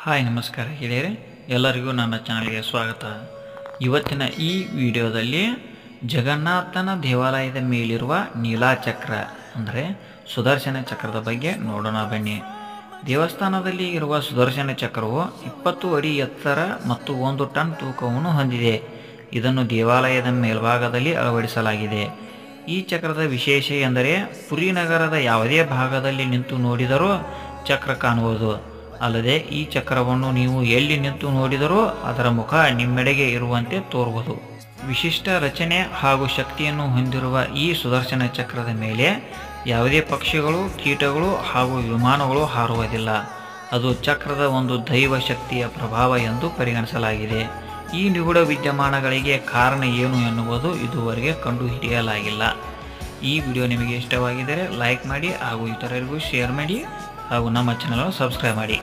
Hi ನಮಸ್ಕಾರ ಗೆಳೆಯರೆ, ಎಲ್ಲರಿಗೂ ನನ್ನ ಚಾನಲ್ಗೆ ಸ್ವಾಗತ. ಇವತ್ತಿನ ಈ ವಿಡಿಯೋದಲ್ಲಿ ಜಗನ್ನಾಥನ ದೇವಾಲಯದ ಮೇಲಿರುವ ನೀಲಾಚಕ್ರ ಅಂದರೆ ಸುದರ್ಶನ ಚಕ್ರದ ಬಗ್ಗೆ ನೋಡೋಣ ಬನ್ನಿ. ದೇವಸ್ಥಾನದಲ್ಲಿ ಇರುವ ಸುದರ್ಶನ ಚಕ್ರವು 20 ಅಡಿ ಎತ್ತರ ಮತ್ತು 1 ಟನ್ ತೂಕವನ್ನು ಹೊಂದಿದೆ. ಇದನ್ನು ದೇವಾಲಯದ ಮೇಲ್ಭಾಗದಲ್ಲಿ ಅಳವಡಿಸಲಾಗಿದೆ. ಈ ಚಕ್ರದ ವಿಶೇಷ ಎಂದರೆ ಪುರಿ ನಗರದ ಯಾವುದೇ ಭಾಗದಲ್ಲಿ ನಿಂತು ನೋಡಿದರೂ ಚಕ್ರ ಕಾಣುವುದು. ಅಲ್ಲದೆ ಈ ಚಕ್ರವನ್ನು ನೀವು ಎಲ್ಲಿ ನಿಂತು ನೋಡಿದರೂ ಅದರ ಮುಖ ನಿಮ್ಮೆಡೆಗೆ ಇರುವಂತೆ ತೋರುವುದು. ವಿಶಿಷ್ಟ ರಚನೆ ಹಾಗೂ ಶಕ್ತಿಯನ್ನು ಹೊಂದಿರುವ ಈ ಸುದರ್ಶನ ಚಕ್ರದ ಮೇಲೆ ಯಾವುದೇ ಪಕ್ಷಿಗಳು, ಕೀಟಗಳು ಹಾಗೂ ವಿಮಾನಗಳು ಹಾರುವುದಿಲ್ಲ. ಅದು ಚಕ್ರದ ಒಂದು ದೈವ ಶಕ್ತಿಯ ಪ್ರಭಾವ ಎಂದು ಪರಿಗಣಿಸಲಾಗಿದೆ. ಈ ನಿಗೂಢ ವಿದ್ಯಮಾನಗಳಿಗೆ ಕಾರಣ ಏನು ಎನ್ನುವುದು ಇದುವರೆಗೆ ಕಂಡುಹಿಡಿಯಲಾಗಿಲ್ಲ. ಈ ವಿಡಿಯೋ ನಿಮಗೆ ಇಷ್ಟವಾಗಿದ್ದರೆ ಲೈಕ್ ಮಾಡಿ ಹಾಗೂ ಇತರರಿಗೂ ಶೇರ್ ಮಾಡಿ ಹಾಗೂ ನಮ್ಮ ಚಾನಲ್ ಸಬ್ಸ್ಕ್ರೈಬ್ ಮಾಡಿ.